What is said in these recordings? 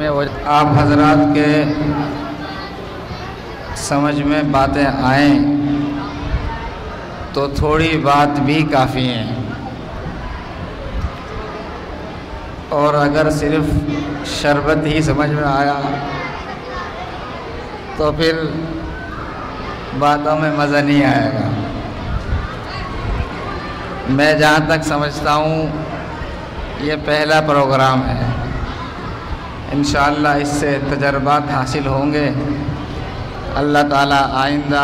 میں آپ حضرات کے سمجھ میں باتیں آئیں تو تھوڑی بات بھی کافی ہیں، اور اگر صرف شربت ہی سمجھ میں آیا تو پھر باتوں میں مزہ نہیں آئے گا۔ میں جہاں تک سمجھتا ہوں یہ پہلا پروگرام ہے، انشاءاللہ اس سے تجربات حاصل ہوں گے۔ اللہ تعالیٰ آئندہ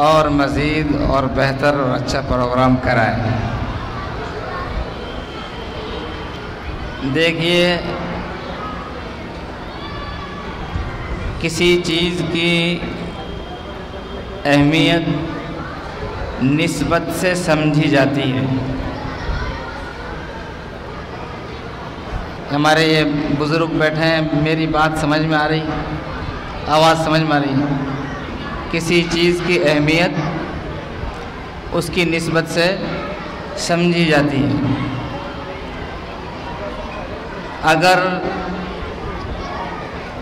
اور مزید اور بہتر اور اچھا پروگرام کرائے۔ دیکھیے، کسی چیز کی اہمیت نسبت سے سمجھی جاتی ہے۔ ہمارے یہ بزرگ بیٹھے ہیں، میری بات سمجھ میں آ رہی؟ آواز سمجھ میں آ رہی؟ کسی چیز کی اہمیت اس کی نسبت سے سمجھی جاتی ہے۔ اگر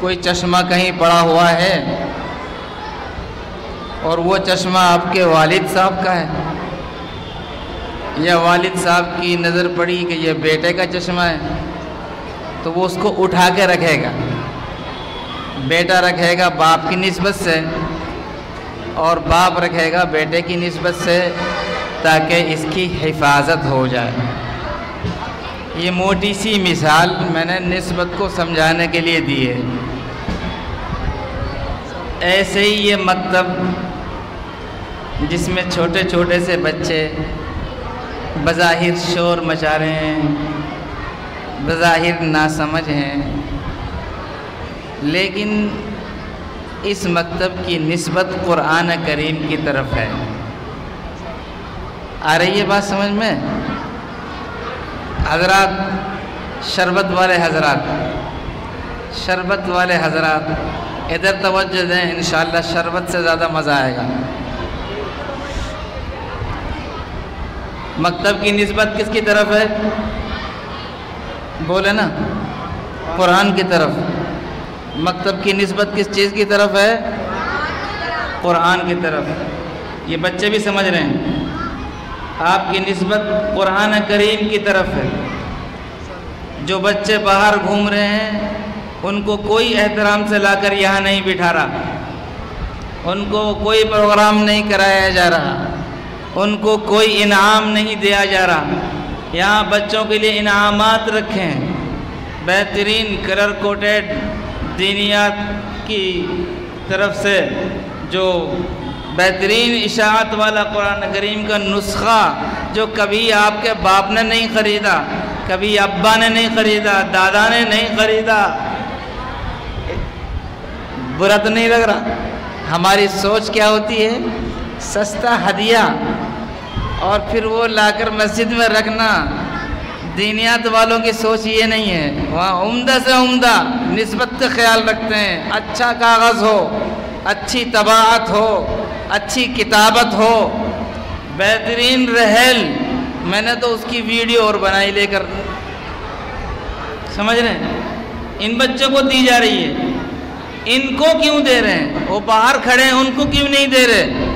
کوئی چشمہ کہیں پڑا ہوا ہے اور وہ چشمہ آپ کے والد صاحب کا ہے، یا والد صاحب کی نظر پڑی کہ یہ بیٹے کا چشمہ ہے، تو وہ اس کو اٹھا کے رکھے گا۔ بیٹا رکھے گا باپ کی نسبت سے، اور باپ رکھے گا بیٹے کی نسبت سے، تاکہ اس کی حفاظت ہو جائے۔ یہ موٹی سی مثال میں نے نسبت کو سمجھانے کے لیے دی ہے۔ ایسے ہی یہ مکتب جس میں چھوٹے چھوٹے سے بچے بظاہر شور مچا رہے ہیں، بظاہر ناسمجھ ہیں، لیکن اس مکتب کی نسبت قرآن کریم کی طرف ہے۔ آ رہی ہے بات سمجھ میں؟ حضرات، شربت والے حضرات، شربت والے حضرات ادھر توجہ دیں، انشاءاللہ شربت سے زیادہ مزہ آئے گا۔ مکتب کی نسبت کس کی طرف ہے؟ بولے نا، قرآن کی طرف۔ مکتب کی نسبت کس چیز کی طرف ہے؟ قرآن کی طرف۔ یہ بچے بھی سمجھ رہے ہیں، آپ کی نسبت قرآن کریم کی طرف ہے۔ جو بچے باہر گھوم رہے ہیں ان کو کوئی احترام سے لا کر یہاں نہیں بٹھا رہا، ان کو کوئی پروگرام نہیں کرایا جا رہا، ان کو کوئی انعام نہیں دیا جا رہا۔ یہاں بچوں کے لیے انعامات رکھے ہیں، بہترین کلر کوٹیڈ دینیات کی طرف سے جو بہترین اشاعت والا قرآن کریم کا نسخہ، جو کبھی آپ کے باپ نے نہیں خریدا، کبھی ابا نے نہیں خریدا، دادا نے نہیں خریدا۔ برا تو نہیں لگ رہا؟ ہماری سوچ کیا ہوتی ہے؟ سستا ہدیہ، اور پھر وہ لا کر مسجد میں رکھنا۔ دینیات والوں کی سوچ یہ نہیں ہے، وہاں عمدہ سے عمدہ نسبت کا خیال رکھتے ہیں۔ اچھا کاغذ ہو، اچھی طباعت ہو، اچھی کتابت ہو، بہترین رحل۔ میں نے تو اس کی ویڈیو اور بنائی لے کر، سمجھ رہے ہیں؟ ان بچوں کو دی جا رہی ہے، ان کو کیوں دے رہے ہیں؟ وہ باہر کھڑے ہیں، ان کو کیوں نہیں دے رہے؟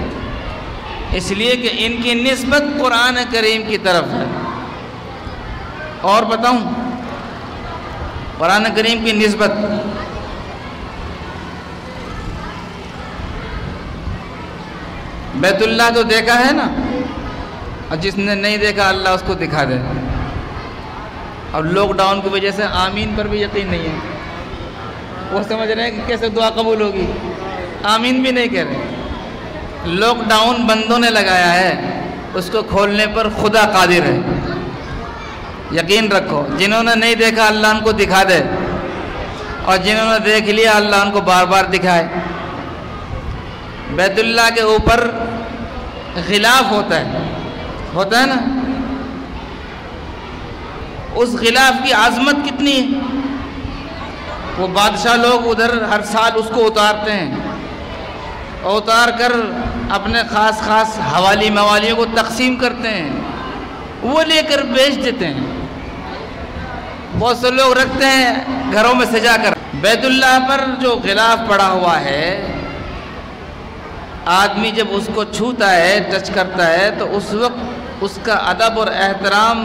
اس لیے کہ ان کی نسبت قرآن کریم کی طرف ہے۔ اور بتاؤں، قرآن کریم کی نسبت بیت اللہ تو دیکھا ہے نا، اور جس نے نہیں دیکھا اللہ اس کو دکھا دے۔ اور لاک ڈاؤن کی وجہ سے آمین پر بھی یقین نہیں ہے، وہ سمجھ رہے ہیں کہ کیسے دعا قبول ہوگی، آمین بھی نہیں کہہ رہے۔ لاک ڈاؤن بندوں نے لگایا ہے، اس کو کھولنے پر خدا قادر ہے، یقین رکھو۔ جنہوں نے نہیں دیکھا اللہ ان کو دکھا دے، اور جنہوں نے دیکھ لیا اللہ ان کو بار بار دکھائے۔ بیت اللہ کے اوپر غلاف ہوتا ہے نا، اس غلاف کی عظمت کتنی ہے؟ وہ بادشاہ لوگ ادھر ہر سال اس کو اتارتے ہیں، اتار کر اپنے خاص خاص حوالی موالیوں کو تقسیم کرتے ہیں، وہ لے کر بیچ دیتے ہیں۔ بہت سے لوگ رکھتے ہیں گھروں میں سجا کر. بیت اللہ پر جو غلاف پڑا ہوا ہے، آدمی جب اس کو چھوتا ہے، ٹچ کرتا ہے، تو اس وقت اس کا ادب اور احترام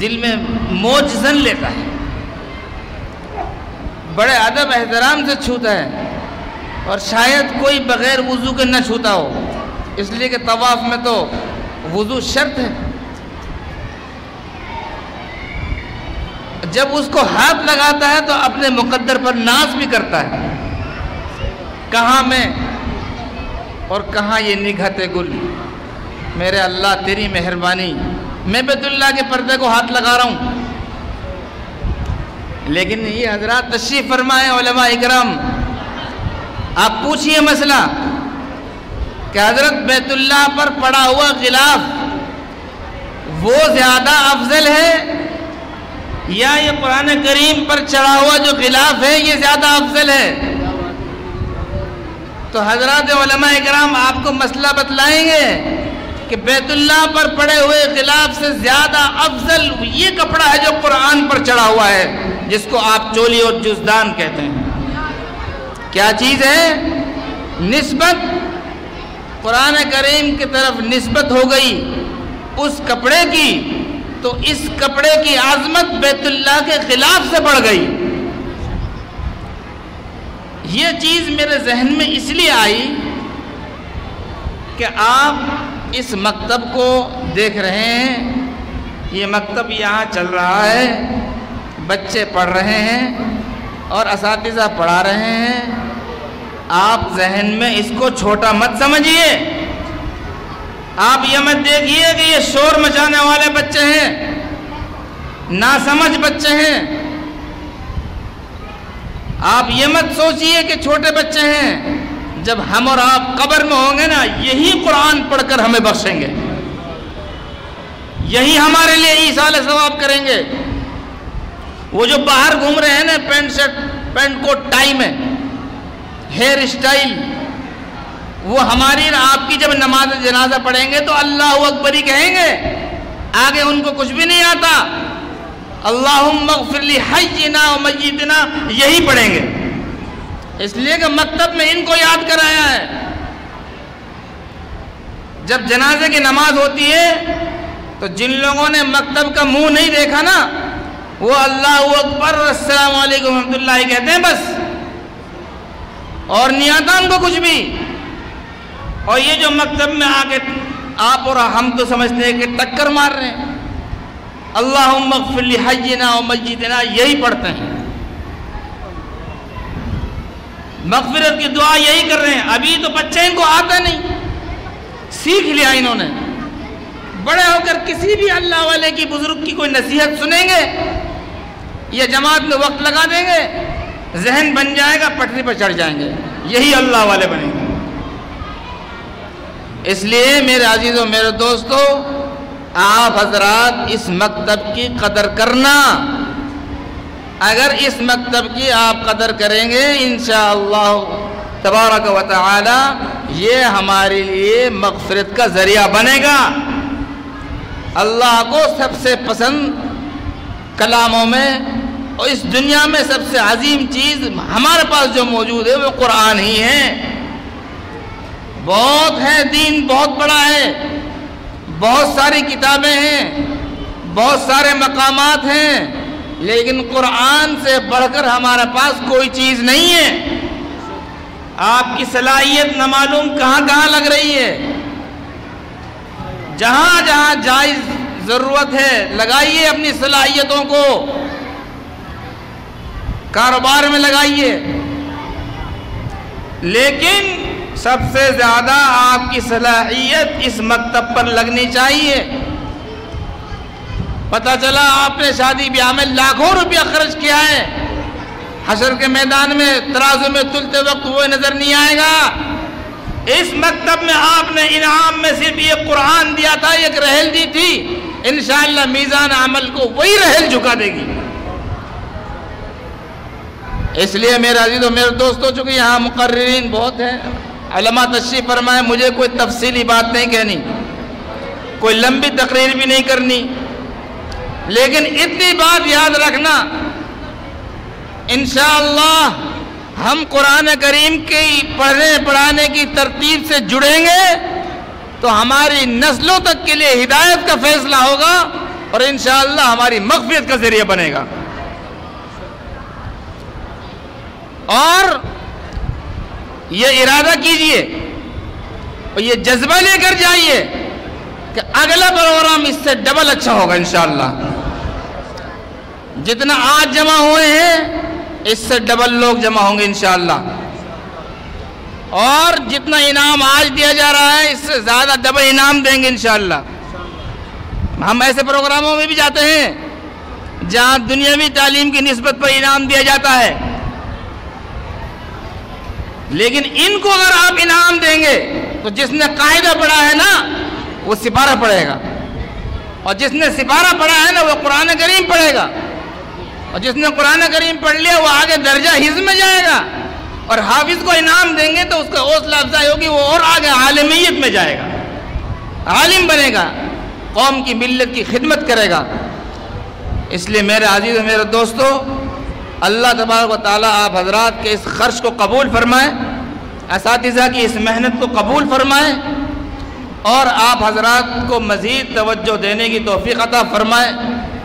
دل میں موج لیتا ہے، بڑے ادب احترام سے چھوتا ہے. اور شاید کوئی بغیر وضو کے نہ چھوتا ہو، اس لیے کہ طواف میں تو وضو شرط ہے. جب اس کو ہاتھ لگاتا ہے تو اپنے مقدر پر ناز بھی کرتا ہے، کہاں میں اور کہاں یہ نگہت گل، میرے اللہ تیری مہربانی، میں بیت اللہ کے پردے کو ہاتھ لگا رہا ہوں. لیکن یہ حضرات تشریف فرمائے علماء اکرام، آپ پوچھئے مسئلہ کہ حضرت بیت اللہ پر پڑا ہوا غلاف وہ زیادہ افضل ہے یا یہ قرآن کریم پر چڑھا ہوا جو غلاف ہے یہ زیادہ افضل ہے؟ تو حضرات علماء اکرام آپ کو مسئلہ بتلائیں گے کہ بیت اللہ پر پڑے ہوئے غلاف سے زیادہ افضل یہ کپڑا ہے جو قرآن پر چڑھا ہوا ہے، جس کو آپ چولی اور جزدان کہتے ہیں. کیا چیز ہے؟ نسبت. قرآن کریم کی طرف نسبت ہو گئی اس کپڑے کی، تو اس کپڑے کی عظمت بیت اللہ کے غلاف سے بڑھ گئی. یہ چیز میرے ذہن میں اس لیے آئی کہ آپ اس مکتب کو دیکھ رہے ہیں، یہ مکتب یہاں چل رہا ہے، بچے پڑھ رہے ہیں اور اساتذہ پڑھا رہے ہیں. آپ ذہن میں اس کو چھوٹا مت سمجھیے. آپ یہ مت دیکھیے کہ یہ شور مچانے والے بچے ہیں، ناسمجھ بچے ہیں. آپ یہ مت سوچئے کہ چھوٹے بچے ہیں. جب ہم اور آپ قبر میں ہوں گے نا، یہی قرآن پڑھ کر ہمیں بخشیں گے، یہی ہمارے لیے ایصال ثواب کریں گے. وہ جو باہر گھوم رہے ہیں نا پینٹ شرٹ پینٹ کوٹ ٹائی میں، ہیئر اسٹائل، وہ ہماری آپ کی جب نماز جنازہ پڑھیں گے تو اللہ اکبر ہی کہیں گے، آگے ان کو کچھ بھی نہیں آتا. اللہم اغفر لی حینا و میتنا یہی پڑھیں گے، اس لیے کہ مکتب میں ان کو یاد کرایا ہے. جب جنازے کی نماز ہوتی ہے تو جن لوگوں نے مکتب کا منہ نہیں دیکھا نا، وہ اللہ اکبر السلام علیکم ورحمۃ اللہ کہتے ہیں بس، اور نہیں آتا ان کو کچھ بھی. اور یہ جو مکتب میں آ کے آپ اور ہم تو سمجھتے ہیں کہ ٹکر مار رہے ہیں، اللہم اغفر لی حینا و میتنا یہی پڑھتے ہیں، مغفرت کی دعا یہی کر رہے ہیں. ابھی تو بچے ان کو آتا نہیں، سیکھ لیا انہوں نے. بڑے ہو کر کسی بھی اللہ والے کی بزرگ کی کوئی نصیحت سنیں گے یا جماعت میں وقت لگا دیں گے، ذہن بن جائے گا، پٹری پر چڑھ جائیں گے، یہی اللہ والے بنیں گے. اس لیے میرے عزیزوں، میرے دوستو، آپ حضرات اس مکتب کی قدر کرنا. اگر اس مکتب کی آپ قدر کریں گے انشاءاللہ تبارک و تعالی یہ ہمارے لیے مغفرت کا ذریعہ بنے گا. اللہ کو سب سے پسند کلاموں میں اور اس دنیا میں سب سے عظیم چیز ہمارے پاس جو موجود ہے وہ قرآن ہی ہے. بہت ہے، دین بہت بڑا ہے، بہت ساری کتابیں ہیں، بہت سارے مقامات ہیں، لیکن قرآن سے بڑھ کر ہمارے پاس کوئی چیز نہیں ہے. آپ کی صلاحیت نہ معلوم کہاں کہاں لگ رہی ہے. جہاں جہاں جائز ضرورت ہے لگائیے اپنی صلاحیتوں کو، کاروبار میں لگائیے، لیکن سب سے زیادہ آپ کی صلاحیت اس مکتب پر لگنی چاہیے. پتہ چلا آپ نے شادی بیاہ میں لاکھوں روپیہ خرچ کیا ہے، حشر کے میدان میں ترازو میں تلتے وقت وہ نظر نہیں آئے گا. اس مکتب میں آپ نے انعام میں صرف یہ قرآن دیا تھا، ایک رحل دی تھی، انشاءاللہ میزان عمل کو وہی رحل جھکا دے گی. اس لیے میرے عزیزوں، میرے دوستوں، چونکہ یہاں مقررین بہت ہیں، علماء تشریف فرمائے، مجھے کوئی تفصیلی بات نہیں کہنی، کوئی لمبی تقریر بھی نہیں کرنی، لیکن اتنی بات یاد رکھنا، انشاءاللہ ہم قرآن کریم کی پڑھنے پڑھانے کی ترتیب سے جڑیں گے تو ہماری نسلوں تک کے لیے ہدایت کا فیصلہ ہوگا اور انشاءاللہ ہماری مغفرت کا ذریعہ بنے گا۔ اور یہ ارادہ کیجئے اور یہ جذبہ لے کر جائیے کہ اگلا پروگرام اس سے ڈبل اچھا ہوگا انشاءاللہ۔ جتنا آج جمع ہوئے ہیں اس سے ڈبل لوگ جمع ہوں گے انشاءاللہ، اور جتنا انعام آج دیا جا رہا ہے اس سے زیادہ ڈبل انعام دیں گے انشاءاللہ۔ ہم ایسے پروگراموں میں بھی جاتے ہیں جہاں دنیاوی تعلیم کی نسبت پر انعام دیا جاتا ہے، لیکن ان کو اگر آپ انعام دیں گے تو جس نے قاعدہ پڑھا ہے نا وہ سپارہ پڑھے گا، اور جس نے سپارہ پڑھا ہے نا وہ قرآن کریم پڑھے گا، اور جس نے قرآن کریم پڑھ لیا وہ آگے درجہ حفظ میں جائے گا، اور حافظ کو انعام دیں گے تو اس کا حوصلہ افزائی ہوگی، وہ اور آگے عالمیت میں جائے گا، عالم بنے گا، قوم کی ملت کی خدمت کرے گا۔ اس لیے میرے عزیز و میرے دوستو، اللہ تبارک و تعالیٰ آپ حضرات کے اس خرچ کو قبول فرمائے، اساتذہ کی اس محنت کو قبول فرمائے، اور آپ حضرات کو مزید توجہ دینے کی توفیق عطا فرمائے،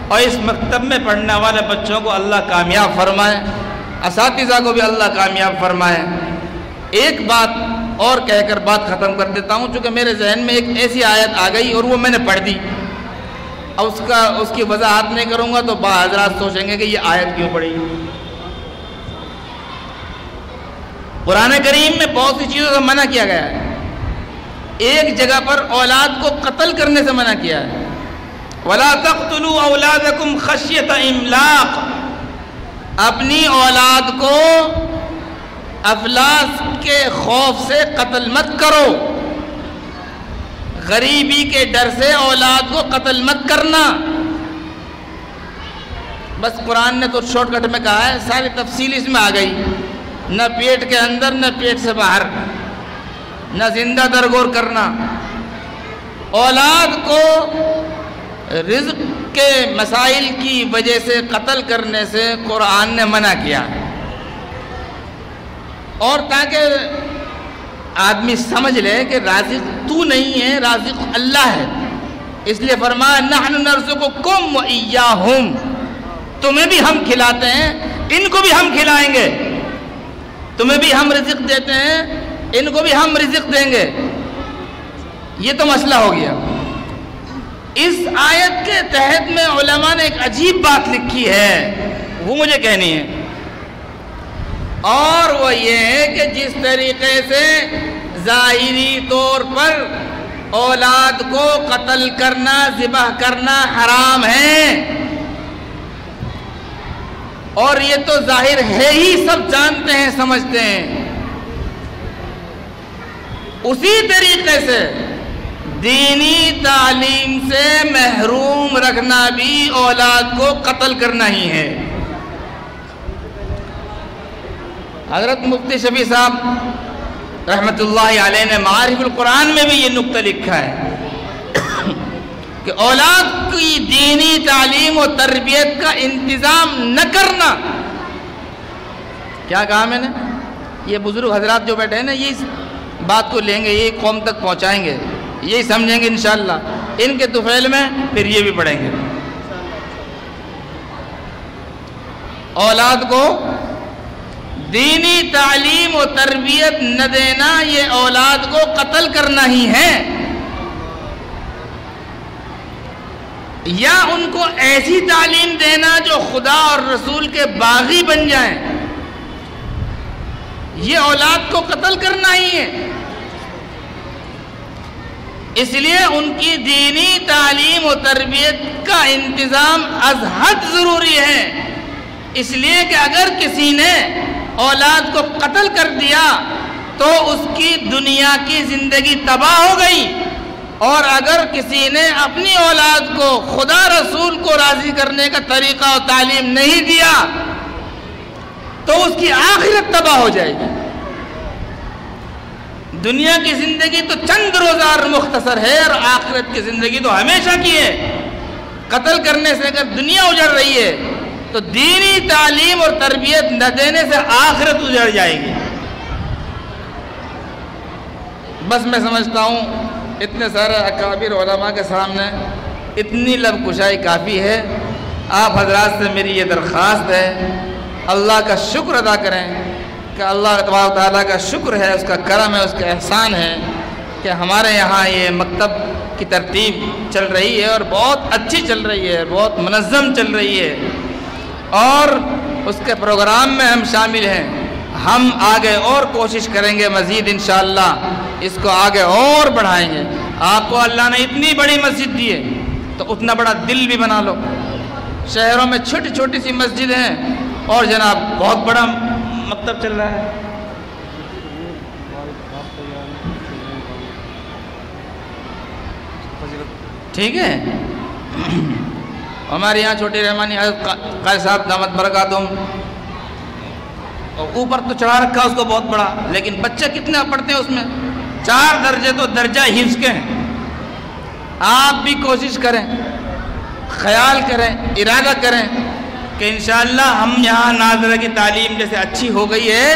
اور اس مکتب میں پڑھنے والے بچوں کو اللہ کامیاب فرمائے، اساتذہ کو بھی اللہ کامیاب فرمائے۔ ایک بات اور کہہ کر بات ختم کر دیتا ہوں، چونکہ میرے ذہن میں ایک ایسی آیت آ گئی اور وہ میں نے پڑھ دی، اب اس کی وضاحت نہیں کروں گا تو بعض حضرات سوچیں گے کہ یہ آیت کیوں پڑھی۔ قرآن کریم میں بہت سی چیزوں سے منع کیا گیا ہے، ایک جگہ پر اولاد کو قتل کرنے سے منع کیا ہے، وَلَا تَقْتُلُوا أَوْلَادَكُمْ خَشْيَةَ إِمْلَاقٍ، اپنی اولاد کو افلاس کے خوف سے قتل مت کرو، غریبی کے ڈر سے اولاد کو قتل مت کرنا۔ بس قرآن نے تو شارٹ کٹ میں کہا ہے، ساری تفصیل اس میں آ گئی، نہ پیٹ کے اندر نہ پیٹ سے باہر، نہ زندہ درگور کرنا۔ اولاد کو رزق کے مسائل کی وجہ سے قتل کرنے سے قرآن نے منع کیا، اور تاکہ آدمی سمجھ لے کہ رازق تو نہیں ہے، رازق اللہ ہے، اس لیے فرمایا نحن نرزقکم وإیاہم، تمہیں بھی ہم کھلاتے ہیں، ان کو بھی ہم کھلائیں گے، تمہیں بھی ہم رزق دیتے ہیں، ان کو بھی ہم رزق دیں گے۔ یہ تو مسئلہ ہو گیا۔ اس آیت کے تحت میں علماء نے ایک عجیب بات لکھی ہے، وہ مجھے کہنی ہے، اور وہ یہ ہے کہ جس طریقے سے ظاہری طور پر اولاد کو قتل کرنا، ذبح کرنا حرام ہے، اور یہ تو ظاہر ہے ہی، سب جانتے ہیں سمجھتے ہیں، اسی طریقے سے دینی تعلیم سے محروم رکھنا بھی اولاد کو قتل کرنا ہی ہے۔ حضرت مفتی شفیع صاحب رحمت اللہ علیہ نے معارف القرآن میں بھی یہ نقطہ لکھا ہے کہ اولاد کی دینی تعلیم و تربیت کا انتظام نہ کرنا۔ کیا کہا میں نے؟ یہ بزرگ حضرات جو بیٹھے ہیں نا، یہ اس بات کو لیں گے، یہ قوم تک پہنچائیں گے، یہی سمجھیں گے انشاءاللہ، ان کے طفیل میں پھر یہ بھی پڑھیں گے۔ اولاد کو دینی تعلیم و تربیت نہ دینا یہ اولاد کو قتل کرنا ہی ہے، یا ان کو ایسی تعلیم دینا جو خدا اور رسول کے باغی بن جائیں، یہ اولاد کو قتل کرنا ہی ہے۔ اس لیے ان کی دینی تعلیم و تربیت کا انتظام از حد ضروری ہے، اس لیے کہ اگر کسی نے اولاد کو قتل کر دیا تو اس کی دنیا کی زندگی تباہ ہو گئی، اور اگر کسی نے اپنی اولاد کو خدا رسول کو راضی کرنے کا طریقہ و تعلیم نہیں دیا تو اس کی آخرت تباہ ہو جائے گی۔ دنیا کی زندگی تو چند روزہ اور مختصر ہے، اور آخرت کی زندگی تو ہمیشہ کی ہے۔ قتل کرنے سے اگر دنیا اجڑ رہی ہے تو دینی تعلیم اور تربیت نہ دینے سے آخرت اجڑ جائے گی۔ بس میں سمجھتا ہوں اتنے سارے اکابر علماء کے سامنے اتنی لب کشائی کافی ہے۔ آپ حضرات سے میری یہ درخواست ہے، اللہ کا شکر ادا کریں کہ اللہ تبارک و تعالیٰ کا شکر ہے، اس کا کرم ہے، اس کا احسان ہے کہ ہمارے یہاں یہ مکتب کی ترتیب چل رہی ہے اور بہت اچھی چل رہی ہے، بہت منظم چل رہی ہے، اور اس کے پروگرام میں ہم شامل ہیں۔ ہم آگے اور کوشش کریں گے مزید انشاءاللہ اس کو آگے اور بڑھائیں گے۔ آپ کو اللہ نے اتنی بڑی مسجد دی ہے تو اتنا بڑا دل بھی بنا لو۔ شہروں میں چھوٹی چھوٹی سی مسجد ہیں اور جناب بہت بڑا مکتب چل رہا ہے۔ ٹھیک ہے، ہمارے یہاں چھوٹی رحمانی حضرت قاری صاحب دامت برکاتہم، اوپر تو چڑھا رکھا اس کو بہت بڑا، لیکن بچے کتنے پڑھتے ہیں اس میں؟ 4 درجے تو درجہ حفظ کے ہیں۔ آپ بھی کوشش کریں، خیال کریں، ارادہ کریں کہ انشاءاللہ ہم یہاں ناظرہ کی تعلیم جیسے اچھی ہو گئی ہے،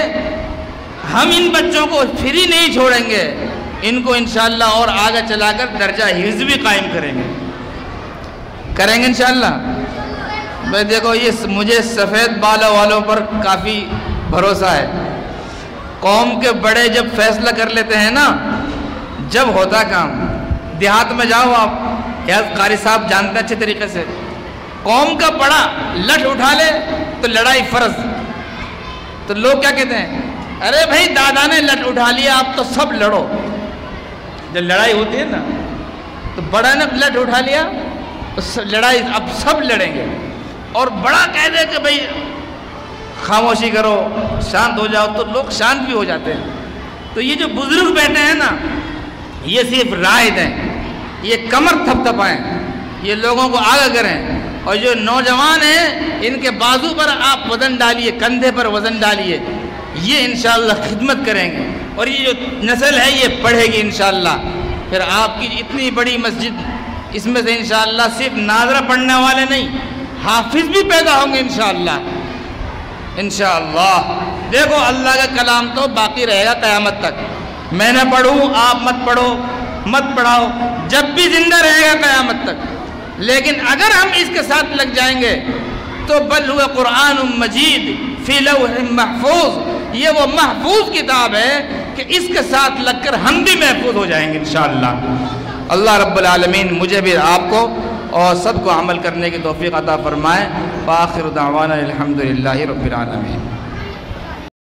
ہم ان بچوں کو فری نہیں چھوڑیں گے، ان کو انشاءاللہ اور آگے چلا کر درجہ حفظ بھی قائم کریں گے انشاءاللہ۔ میں دیکھو یہ مجھے سفید بالوں والوں پر کافی بھروسہ ہے۔ قوم کے بڑے جب فیصلہ کر لیتے ہیں نا، جب ہوتا کام۔ دیہات میں جاؤ آپ، حضرت قاری صاحب جانتے ہیں اچھے طریقے سے، قوم کا بڑا لٹ اٹھا لے تو لڑائی فرض۔ تو لوگ کیا کہتے ہیں؟ ارے بھائی دادا نے لٹ اٹھا لیا، آپ تو سب لڑو۔ جب لڑائی ہوتی ہے نا تو بڑا نے لٹ اٹھا لیا تو لڑائی اب سب لڑیں گے، اور بڑا کہہ دے کہ بھائی خاموشی کرو، شانت ہو جاؤ، تو لوگ شانت بھی ہو جاتے ہیں۔ تو یہ جو بزرگ بیٹھے ہیں نا، یہ صرف رائد ہیں، یہ کمر تھپ تھپائیں، یہ لوگوں کو آگاہ کریں، اور جو نوجوان ہیں ان کے بازو پر آپ وزن ڈالیے، کندھے پر وزن ڈالیے، یہ انشاءاللہ خدمت کریں گے، اور یہ جو نسل ہے یہ پڑھے گی انشاءاللہ۔ پھر آپ کی اتنی بڑی مسجد، اس میں سے انشاءاللہ صرف ناظرہ پڑھنے والے نہیں، حافظ بھی پیدا ہوں گے انشاءاللہ۔ انشاءاللہ دیکھو اللہ کا کلام تو باقی رہے گا قیامت تک۔ میں نہ پڑھوں، آپ مت پڑھو، مت پڑھاؤ، جب بھی زندہ رہے گا قیامت تک۔ لیکن اگر ہم اس کے ساتھ لگ جائیں گے تو بل ہوا قرآن مجید فی لوح محفوظ، یہ وہ محفوظ کتاب ہے کہ اس کے ساتھ لگ کر ہم بھی محفوظ ہو جائیں گے انشاءاللہ۔ اللہ رب العالمین مجھے بھی آپ کو اور سب کو عمل کرنے کی توفیق عطا فرمائے۔ وآخر دعوانا الحمدللہ رب العالمین۔